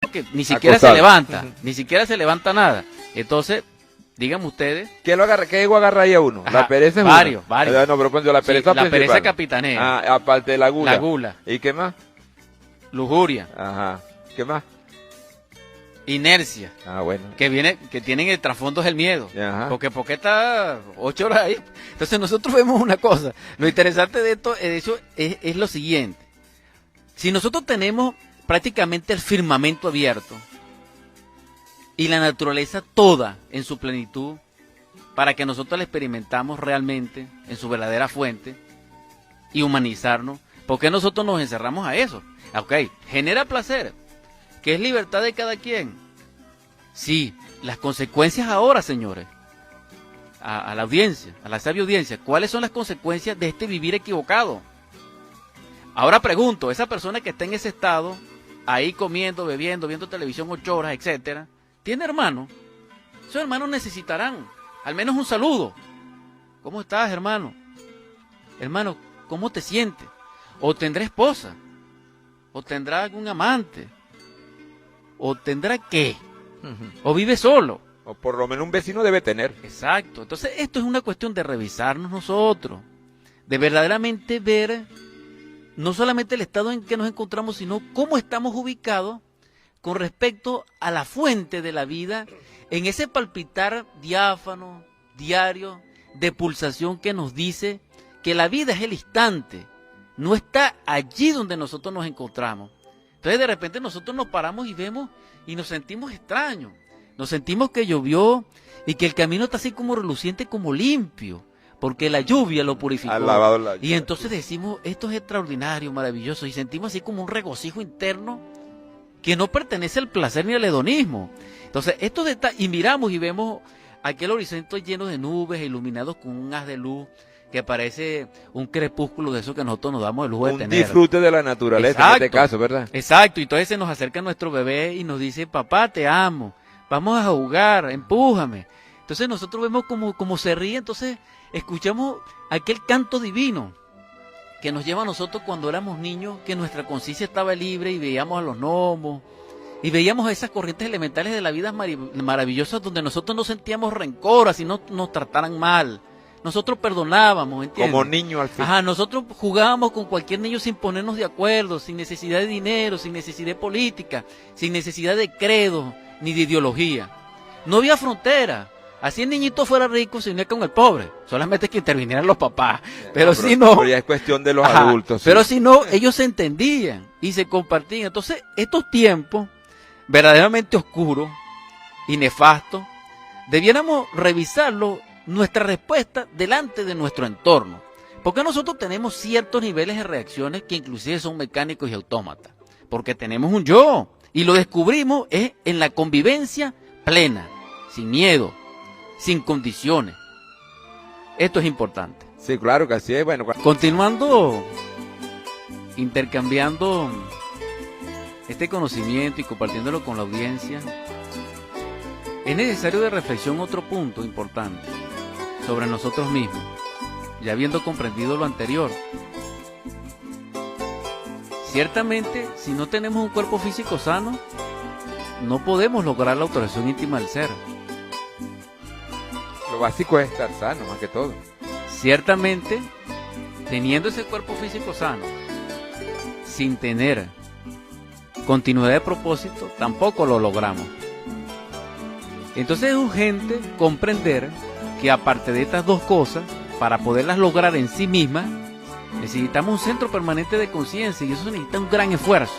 porque ni siquiera acostado. se levanta, ni siquiera se levanta nada. Entonces, díganme ustedes. ¿Qué ego agarra ahí a uno? Ajá, La pereza es varios. No, pero cuando la pereza Sí, la principal. pereza capitanea. Ah, aparte de la gula. La gula. ¿Y qué más? Lujuria. Ajá. ¿Qué más? Inercia. Ah, bueno. Que tienen el trasfondo es el miedo. Ajá. Porque está 8 horas ahí. Entonces nosotros vemos una cosa. Lo interesante de esto es lo siguiente. Si nosotros tenemos prácticamente el firmamento abierto y la naturaleza toda en su plenitud para que nosotros la experimentamos realmente en su verdadera fuente y humanizarnos, ¿por qué nosotros nos encerramos a eso? Ok, genera placer, que es libertad de cada quien. Sí, las consecuencias ahora, señores, a la audiencia, a la sabia audiencia, ¿cuáles son las consecuencias de este vivir equivocado? Ahora pregunto, esa persona que está en ese estado, ahí comiendo, bebiendo, viendo televisión 8 horas, etcétera, ¿tiene hermanos? Esos hermanos necesitarán al menos un saludo. ¿Cómo estás, hermano? Hermano, ¿cómo te sientes? O tendrá esposa, o tendrá algún amante, o tendrá qué, o vive solo. O por lo menos un vecino debe tener. Exacto. Entonces esto es una cuestión de revisarnos nosotros, de verdaderamente ver no solamente el estado en que nos encontramos, sino cómo estamos ubicados con respecto a la fuente de la vida, en ese palpitar diáfano, diario, de pulsación que nos dice que la vida es el instante, no está allí donde nosotros nos encontramos. Entonces de repente nosotros nos paramos y vemos y nos sentimos extraños, nos sentimos que llovió y que el camino está así como reluciente, como limpio, porque la lluvia lo purificó. Y entonces decimos, esto es extraordinario, maravilloso, y sentimos así como un regocijo interno que no pertenece al placer ni al hedonismo. Entonces, y miramos y vemos aquel horizonte lleno de nubes, iluminados con un haz de luz, que parece un crepúsculo de eso que nosotros nos damos el lujo de tener. Un disfrute de la naturaleza. Exacto, en este caso, ¿verdad? Exacto, y entonces se nos acerca nuestro bebé y nos dice, papá, te amo, vamos a jugar, empújame. Entonces nosotros vemos como se ríe, entonces escuchamos aquel canto divino que nos lleva a nosotros cuando éramos niños, que nuestra conciencia estaba libre y veíamos a los gnomos y veíamos esas corrientes elementales de la vida maravillosas donde nosotros no sentíamos rencor, así no nos trataran mal. Nosotros perdonábamos, ¿entiendes? Como niño al fin. Ajá, nosotros jugábamos con cualquier niño sin ponernos de acuerdo, sin necesidad de dinero, sin necesidad de política, sin necesidad de credo ni de ideología. No había frontera. Así el niñito fuera rico, se unía con el pobre. Solamente que intervinieran los papás. Pero si no... Pero ya es cuestión de los adultos. Sí. Pero si no, ellos se entendían y se compartían. Entonces, estos tiempos verdaderamente oscuros y nefastos, debiéramos revisarlo, nuestra respuesta delante de nuestro entorno. Porque nosotros tenemos ciertos niveles de reacciones que inclusive son mecánicos y autómatas. Porque tenemos un yo. Y lo descubrimos en la convivencia plena, sin miedo, sin condiciones. Esto es importante. Sí, claro que así es. Bueno, continuando intercambiando este conocimiento y compartiéndolo con la audiencia, es necesario de reflexión otro punto importante sobre nosotros mismos, ya habiendo comprendido lo anterior. Ciertamente, si no tenemos un cuerpo físico sano, no podemos lograr la autorización íntima del ser. Lo básico es estar sano, más que todo. Ciertamente, teniendo ese cuerpo físico sano, sin tener continuidad de propósito, tampoco lo logramos. Entonces es urgente comprender que aparte de estas dos cosas, para poderlas lograr en sí mismas, necesitamos un centro permanente de conciencia y eso necesita un gran esfuerzo.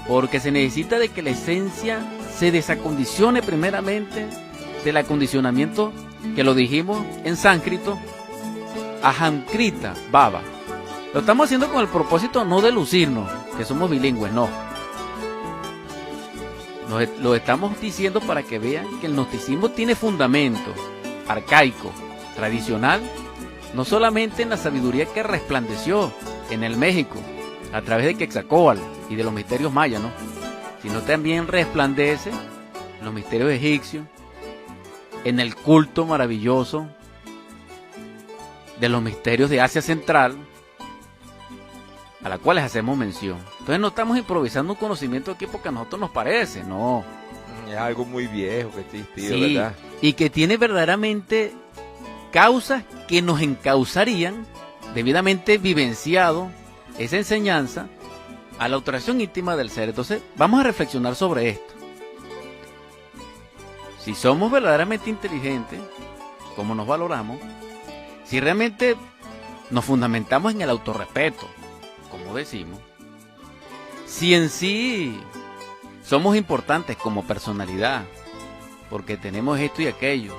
Porque se necesita de que la esencia se desacondicione primeramente del acondicionamiento, que lo dijimos en sánscrito, ahamkrita bhava. Lo estamos haciendo con el propósito no de lucirnos, que somos bilingües, no. Lo estamos diciendo para que vean que el gnosticismo tiene fundamento arcaico, tradicional, no solamente en la sabiduría que resplandeció en el México a través de Quetzalcóatl y de los misterios mayas, ¿no? Sino también resplandece en los misterios egipcios, en el culto maravilloso de los misterios de Asia Central, a la cual les hacemos mención. Entonces no estamos improvisando un conocimiento aquí porque a nosotros nos parece, no. Es algo muy viejo que existió, Sí, ¿verdad? y que tiene verdaderamente causas que nos encauzarían, debidamente vivenciado esa enseñanza, a la alteración íntima del ser. Entonces, vamos a reflexionar sobre esto. Si somos verdaderamente inteligentes, cómo nos valoramos, si realmente nos fundamentamos en el autorrespeto, como decimos, si en sí somos importantes como personalidad, porque tenemos esto y aquello,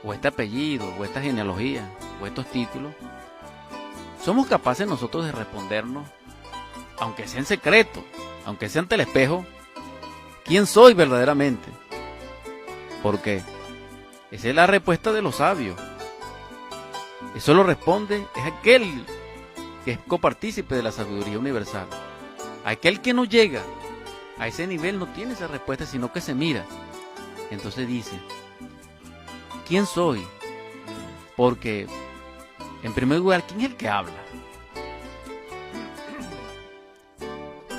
o este apellido, o esta genealogía, o estos títulos, somos capaces nosotros de respondernos, aunque sea en secreto, aunque sea ante el espejo, ¿quién soy verdaderamente? Porque esa es la respuesta de los sabios. Eso lo responde, es aquel que es copartícipe de la sabiduría universal. Aquel que no llega a ese nivel no tiene esa respuesta, sino que se mira. Entonces dice, ¿quién soy? Porque, en primer lugar, ¿quién es el que habla?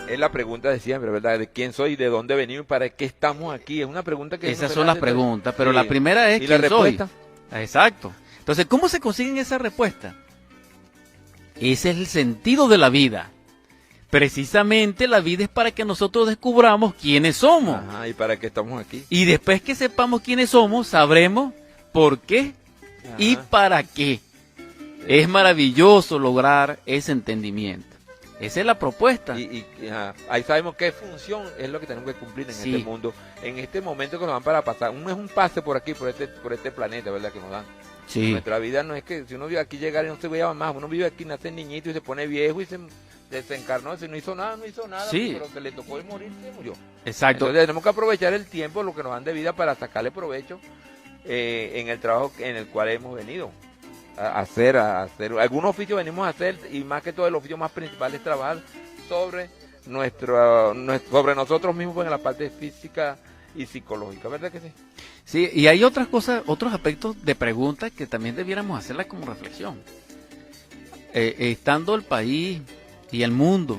Es la pregunta de siempre, ¿verdad? De quién soy, de dónde venimos y para qué estamos aquí. Es una pregunta que... Esas son las preguntas, pero sí. La primera es ¿y quién la respuesta? soy? Exacto. Entonces, ¿cómo se consiguen esa respuesta? Ese es el sentido de la vida. Precisamente la vida es para que nosotros descubramos quiénes somos. Ajá, ¿y para qué estamos aquí? Y después que sepamos quiénes somos, sabremos por qué y Ajá. para qué. Es maravilloso lograr ese entendimiento. Esa es la propuesta. Ajá, ahí sabemos qué función es lo que tenemos que cumplir en Sí. este mundo, en este momento que nos dan para pasar. Es un pase por aquí, por este planeta, ¿verdad? Que nos dan. Sí. Nuestra vida no es que si uno vive aquí llegar y no se vea más, uno vive aquí, nace niñito y se pone viejo y se desencarnó, si no hizo nada, Sí. pero que le tocó morir, se murió. Exacto. Entonces tenemos que aprovechar el tiempo, lo que nos dan de vida para sacarle provecho en el trabajo en el cual hemos venido a hacer. Algún oficio venimos a hacer y más que todo el oficio más principal es trabajar sobre sobre nosotros mismos en la parte física y psicológica, ¿verdad que sí? Sí, y hay otras cosas, otros aspectos de preguntas que también debiéramos hacerlas como reflexión. Estando el país y el mundo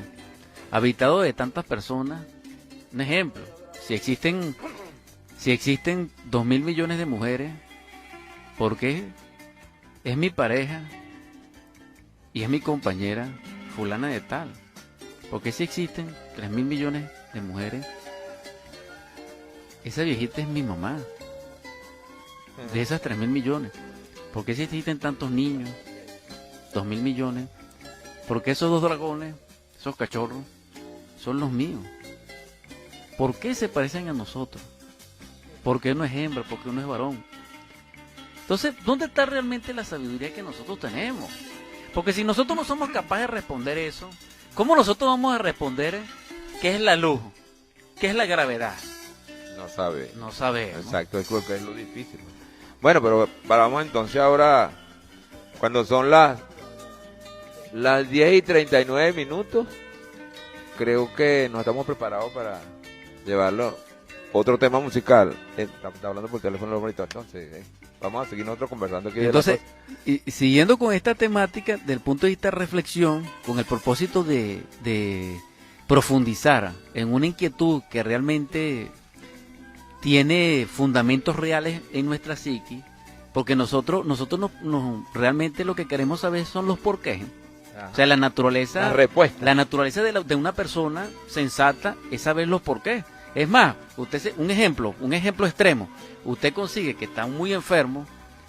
habitado de tantas personas, un ejemplo, si existen 2.000 millones de mujeres, ¿por qué es mi pareja y es mi compañera fulana de tal? ¿Por qué si existen 3.000 millones de mujeres, esa viejita es mi mamá? De esas 3.000 millones, ¿por qué si existen tantos niños, 2.000 millones? ¿Por qué esos dos dragones, esos cachorros, son los míos? ¿Por qué se parecen a nosotros? ¿Por qué uno es hembra? ¿Por qué uno es varón? Entonces, ¿dónde está realmente la sabiduría que nosotros tenemos? Porque si nosotros no somos capaces de responder eso, ¿cómo nosotros vamos a responder qué es la luz? ¿Qué es la gravedad? No sabe. No sabemos. Exacto, es lo difícil. Bueno, pero vamos entonces ahora, cuando son las 10:39, creo que nos estamos preparados para llevarlo. Otro tema musical. Está hablando por teléfono bonito, entonces vamos a seguir nosotros conversando aquí. Entonces, y siguiendo con esta temática, del punto de vista de reflexión, con el propósito de profundizar en una inquietud que realmente tiene fundamentos reales en nuestra psique, porque nosotros realmente lo que queremos saber son los porqués. Ajá. O sea, la naturaleza, La respuesta. la naturaleza de una persona sensata es saber los porqués. Es más, un ejemplo extremo, usted consigue que está muy enfermo,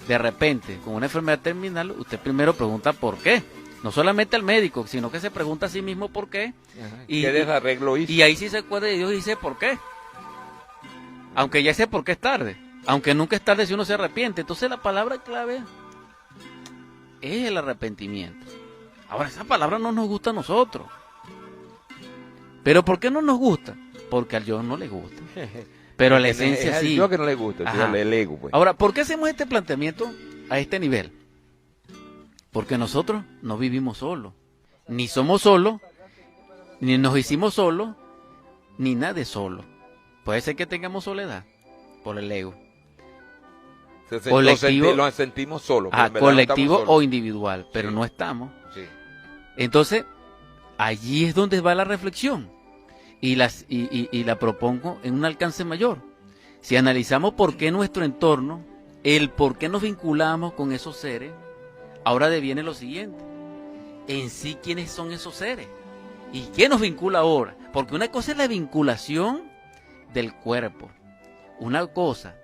de repente, con una enfermedad terminal, usted primero pregunta por qué. No solamente al médico, sino que se pregunta a sí mismo por qué. Ajá. Y, ¿Qué desarreglo hizo? y ahí sí se acuerda de Dios y dice por qué. Aunque ya sé por qué es tarde. Aunque nunca es tarde si uno se arrepiente. Entonces la palabra clave es el arrepentimiento. Ahora, esa palabra no nos gusta a nosotros. ¿Pero por qué no nos gusta? Porque al yo no le gusta. Pero a la esencia es sí. yo que no le gusta, Ajá. el ego, pues. Ahora, ¿por qué hacemos este planteamiento a este nivel? Porque nosotros no vivimos solos. Ni somos solos, ni nos hicimos solos, ni nadie solo. Puede ser que tengamos soledad por el ego. Colectivo, lo sentimos solos. Ajá, pero en verdad no colectivo estamos o solos. individual, pero Sí. no estamos. Sí. Entonces, allí es donde va la reflexión y la propongo en un alcance mayor. Si analizamos por qué nuestro entorno, el por qué nos vinculamos con esos seres, ahora deviene lo siguiente. En sí, ¿quiénes son esos seres? ¿Y qué nos vincula ahora? Porque una cosa es la vinculación del cuerpo. Una cosa,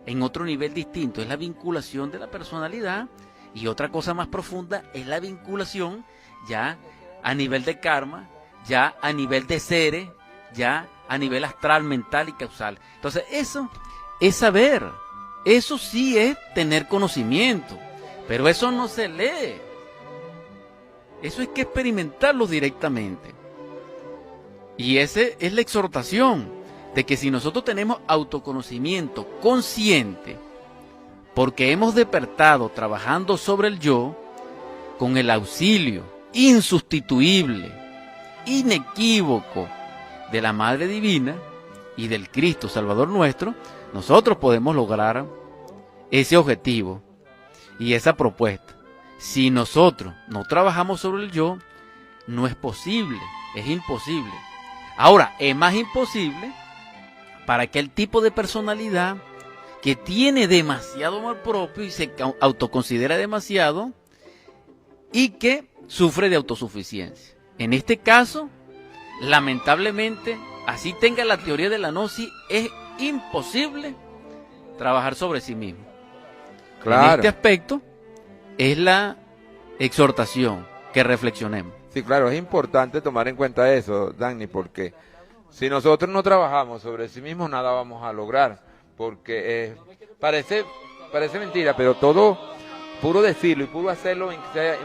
en otro nivel distinto, es la vinculación de la personalidad. Y otra cosa más profunda es la vinculación ya a nivel de karma, ya a nivel de seres, ya a nivel astral, mental y causal. Entonces eso es saber, eso sí es tener conocimiento, pero eso no se lee. Eso hay que experimentarlo directamente. Y esa es la exhortación de que si nosotros tenemos autoconocimiento consciente, porque hemos despertado trabajando sobre el yo, con el auxilio insustituible, inequívoco de la Madre Divina y del Cristo Salvador nuestro, nosotros podemos lograr ese objetivo y esa propuesta. Si nosotros no trabajamos sobre el yo, no es posible, es imposible. Ahora, es más imposible para aquel tipo de personalidad que tiene demasiado amor propio y se autoconsidera demasiado y que sufre de autosuficiencia. En este caso, lamentablemente, así tenga la teoría de la gnosis, es imposible trabajar sobre sí mismo. Claro. En este aspecto es la exhortación que reflexionemos. Sí, claro, es importante tomar en cuenta eso, Dani, porque si nosotros no trabajamos sobre sí mismos, nada vamos a lograr, porque parece mentira, pero todo puro decirlo y puro hacerlo,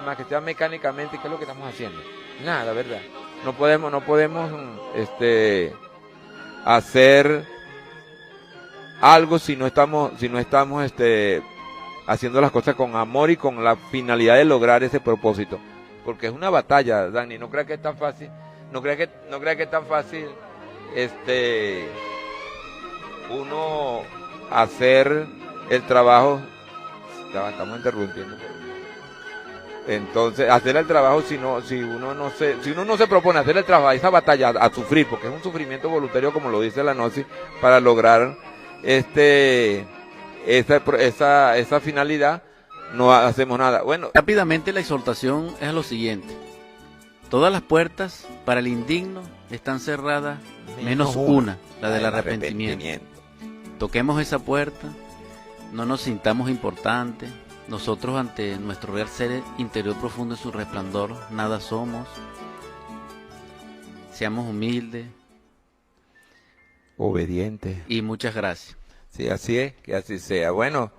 más que sea mecánicamente, ¿qué es lo que estamos haciendo? Nada, ¿verdad? No podemos hacer algo si no estamos haciendo las cosas con amor y con la finalidad de lograr ese propósito, porque es una batalla, Dani. No crea que es tan fácil, no crea que es tan fácil uno hacer el trabajo. Estamos interrumpiendo. Entonces, hacer el trabajo si uno no se propone hacer el trabajo, esa batalla a sufrir, porque es un sufrimiento voluntario, como lo dice la gnosis, para lograr esa finalidad, no hacemos nada. Bueno, rápidamente la exhortación es lo siguiente: todas las puertas para el indigno están cerradas, menos una, la del arrepentimiento. Toquemos esa puerta, no nos sintamos importantes. Nosotros, ante nuestro real ser interior profundo en su resplandor, nada somos. Seamos humildes, obedientes. Y muchas gracias. Sí, así es, que así sea. Bueno,